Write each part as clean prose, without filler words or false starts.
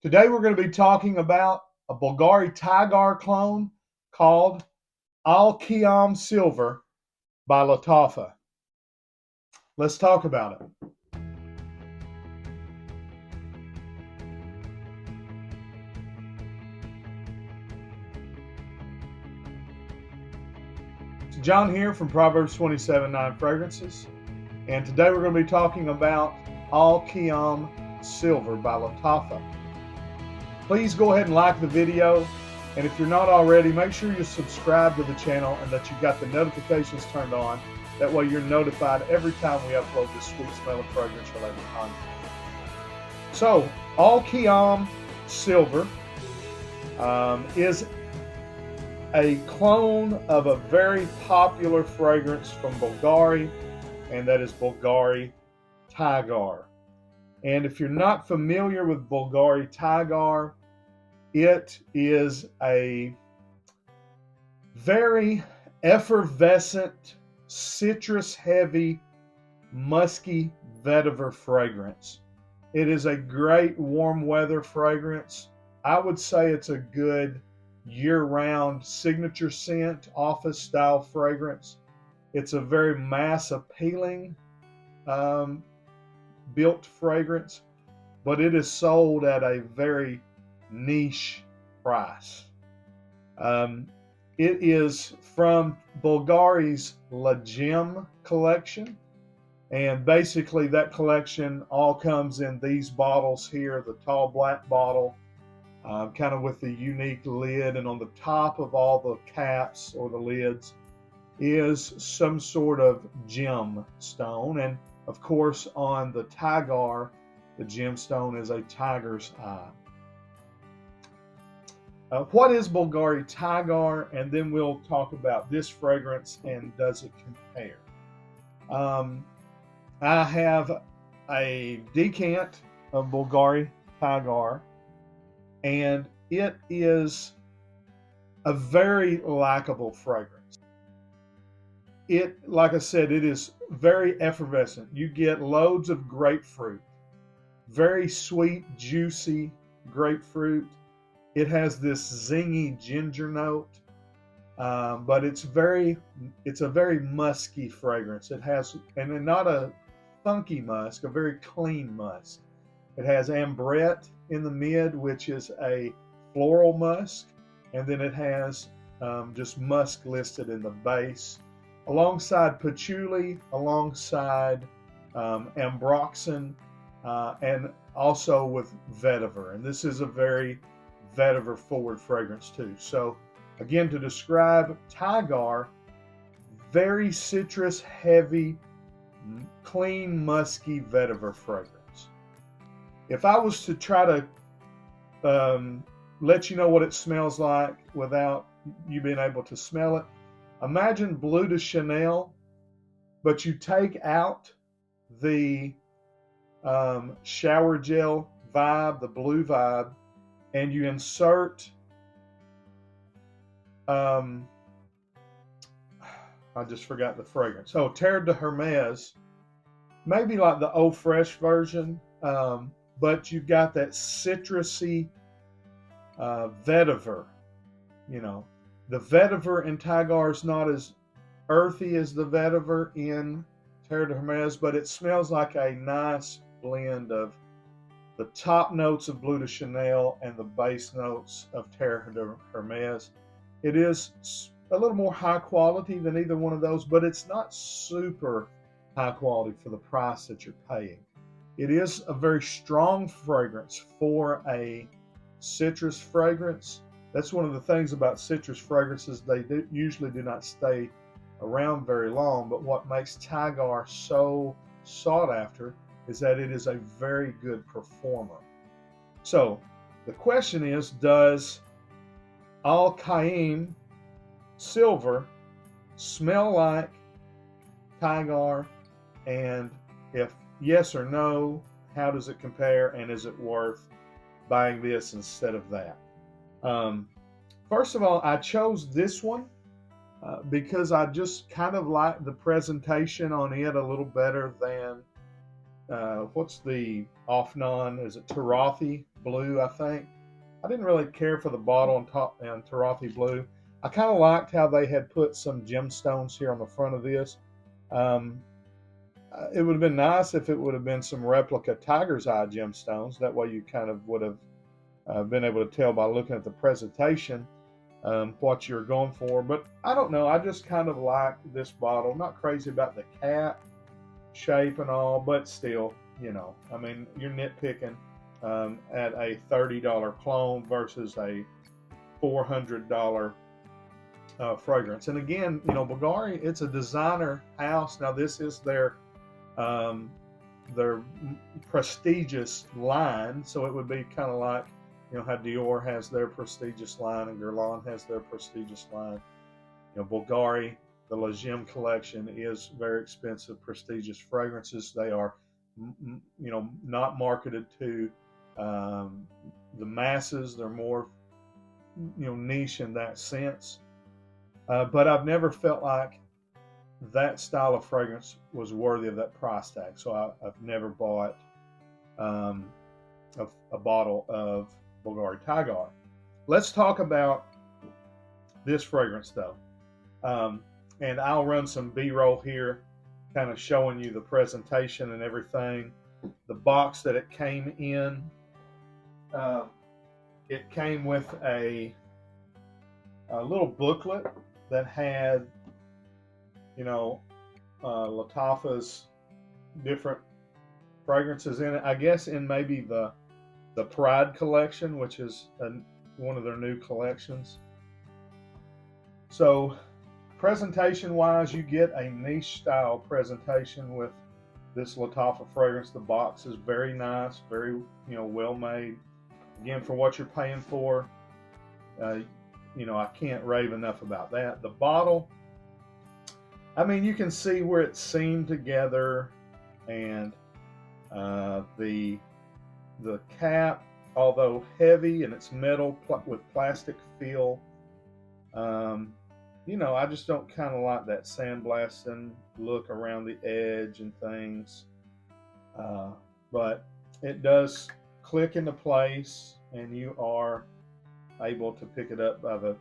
Today we're going to be talking about a Bvlgari Tygar clone called Qiam Silver by Lattafa. Let's talk about it. It's John here from Proverbs 27:9 Fragrances, and today we're going to be talking about Qiam Silver by Lattafa. Please go ahead and like the video, and if you're not already, make sure you subscribe to the channel and that you've got the notifications turned on. That way you're notified every time we upload this sweet smell of fragrance related content. So, Qiam Silver is a clone of a very popular fragrance from Bvlgari, and that is Bvlgari Tygar. And if you're not familiar with Bvlgari Tygar, it is a very effervescent, citrus-heavy, musky vetiver fragrance. It is a great warm weather fragrance. I would say it's a good year-round signature scent, office-style fragrance. It's a very mass-appealing built fragrance, but it is sold at a very niche price. It is from Bvlgari's Qiam collection, and basically that collection all comes in these bottles here, the tall black bottle, kind of with the unique lid, and on the top of all the caps or the lids is some sort of gemstone, and of course on the Tygar, the gemstone is a tiger's eye. What is Bvlgari Tygar? And then we'll talk about this fragrance and does it compare. I have a decant of Bvlgari Tygar, and it is a very likable fragrance. It, like I said, it is very effervescent. You get loads of grapefruit, very sweet, juicy grapefruit. It has this zingy ginger note, but it's a very musky fragrance. It has, and not a funky musk, a very clean musk. It has ambrette in the mid, which is a floral musk, and then it has just musk listed in the base, alongside patchouli, alongside ambroxan, and also with vetiver. And this is a very vetiver forward fragrance too. So again, to describe Tygar, very citrus heavy, clean, musky vetiver fragrance. If I was to try to let you know what it smells like without you being able to smell it, imagine Bleu de Chanel, but you take out the shower gel vibe, the blue vibe, and you insert I just forgot the fragrance. Oh, Terre de Hermes, maybe like the Eau Fraiche version, but you've got that citrusy vetiver. You know, the vetiver in Tygar is not as earthy as the vetiver in Terre de Hermes, but it smells like a nice blend of the top notes of Bleu de Chanel and the base notes of Terre de Hermes. It is a little more high quality than either one of those, but it's not super high quality for the price that you're paying. It is a very strong fragrance for a citrus fragrance. That's one of the things about citrus fragrances. They usually do not stay around very long, but what makes Tygar so sought after is that it is a very good performer. So the question is, does Qiam Silver smell like Tygar? And if yes or no, how does it compare, and is it worth buying this instead of that? First of all, I chose this one because I just kind of like the presentation on it a little better than what's the Offnon? Is it Tarathi blue, I think. I didn't really care for the bottle and Tarathi blue. I kind of liked how they had put some gemstones here on the front of this. Um, it would have been nice if it would have been some replica tiger's eye gemstones. That way you kind of would have been able to tell by looking at the presentation what you're going for. But I don't know. I just kind of like this bottle. Not crazy about the cap shape and all, but still, I mean, you're nitpicking at a $30 clone versus a $400 fragrance. And again, Bvlgari, it's a designer house. Now this is their prestigious line, so it would be kind of like how Dior has their prestigious line and Guerlain has their prestigious line. Bvlgari, the La Qiam collection is very expensive, prestigious fragrances. They are, not marketed to the masses. They're more, niche in that sense. But I've never felt like that style of fragrance was worthy of that price tag. So I've never bought a bottle of Bvlgari Tygar. Let's talk about this fragrance though. And I'll run some B-roll here, kind of showing you the presentation and everything. The box that it came in, it came with a little booklet that had, Lattafa's different fragrances in it. I guess in maybe the Pride collection, which is one of their new collections. So presentation wise, you get a niche style presentation with this Lattafa fragrance. The box is very nice, very well made. Again, for what you're paying for, I can't rave enough about that. The bottle, I mean, you can see where it's seamed together, and the cap, although heavy and it's metal with plastic feel, I just don't kind of like that sandblasting look around the edge and things. But it does click into place, and you are able to pick it up by the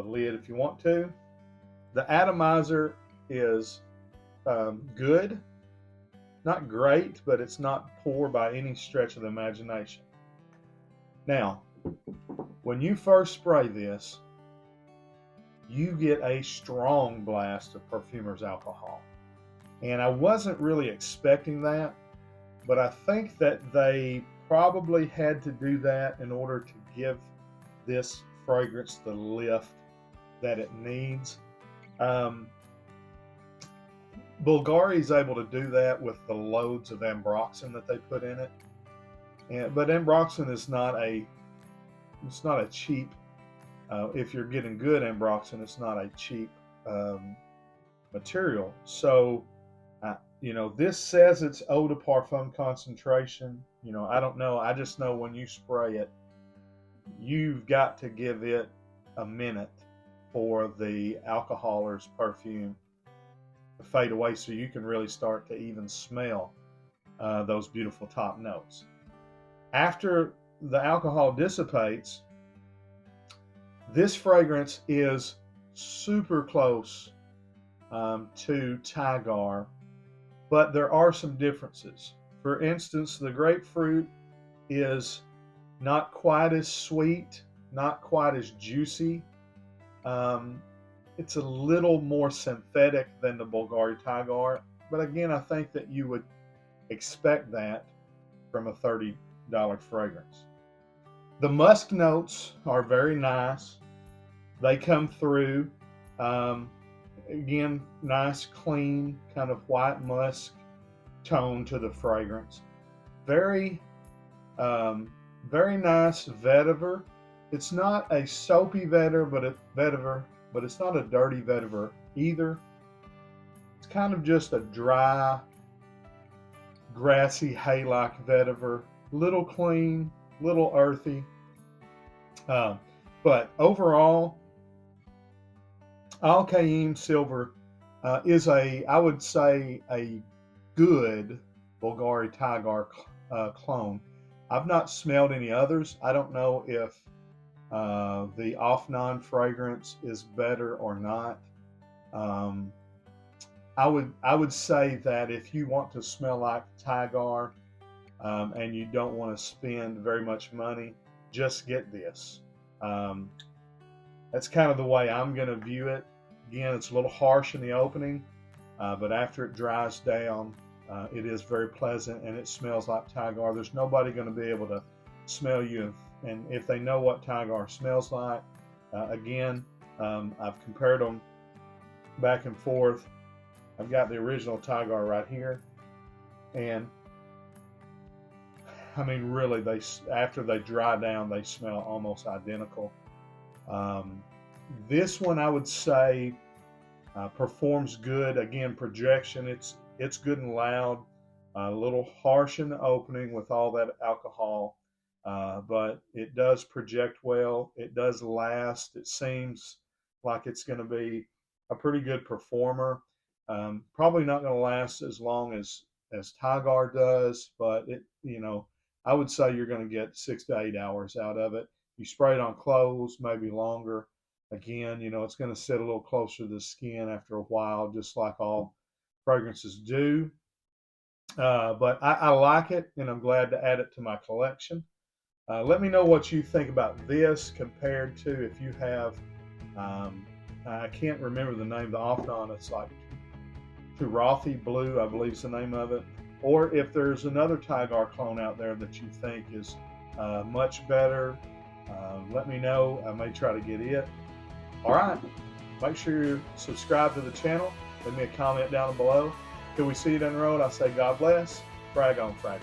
lid if you want to. The atomizer is good, not great, but it's not poor by any stretch of the imagination. Now, when you first spray this, you get a strong blast of perfumer's alcohol. And I wasn't really expecting that, but I think that they probably had to do that in order to give this fragrance the lift that it needs. Bvlgari is able to do that with the loads of ambroxan that they put in it. But ambroxan is not a cheap, if you're getting good ambroxan, it's not a cheap material. So, this says it's eau de parfum concentration. I don't know. I just know when you spray it, you've got to give it a minute for the alcohol's perfume to fade away so you can really start to even smell those beautiful top notes. After the alcohol dissipates, this fragrance is super close to Tygar, but there are some differences. For instance, the grapefruit is not quite as sweet, not quite as juicy. It's a little more synthetic than the Bvlgari Tygar, but again, I think that you would expect that from a $30 fragrance. The musk notes are very nice. They come through. Again, nice, clean, kind of white musk tone to the fragrance. Very, very nice vetiver. It's not a soapy vetiver, but it's not a dirty vetiver either. It's kind of just a dry, grassy, hay-like vetiver. Little clean, little earthy. But overall, Al Qiam Silver is I would say, a good Bvlgari Tygar clone. I've not smelled any others. I don't know if the off-non fragrance is better or not. Um, I would say that if you want to smell like Tygar, and you don't want to spend very much money, just get this. Um, that's kind of the way I'm going to view it. Again, it's a little harsh in the opening, but after it dries down, it is very pleasant and it smells like Tygar. There's nobody going to be able to smell you, and if they know what Tygar smells like, again, I've compared them back and forth. I've got the original Tygar right here, and I mean, really, they after they dry down, they smell almost identical. Um, this one, I would say, performs good. Again, projection, it's good and loud. A little harsh in the opening with all that alcohol, but it does project well. It does last. It seems like it's going to be a pretty good performer. Probably not going to last as long as Tygar does, but I would say you're going to get 6 to 8 hours out of it. You spray it on clothes, maybe longer. Again, it's going to sit a little closer to the skin after a while, just like all fragrances do. But I like it, and I'm glad to add it to my collection. Let me know what you think about this compared to if you have, I can't remember the name, the off-on, it's like Turothy Blue, I believe is the name of it. Or if there's another Tygar clone out there that you think is much better, let me know. I may try to get it. All right. Make sure you subscribe to the channel. Leave me a comment down below. Till we see you down the road, I say God bless. Frag on, frag.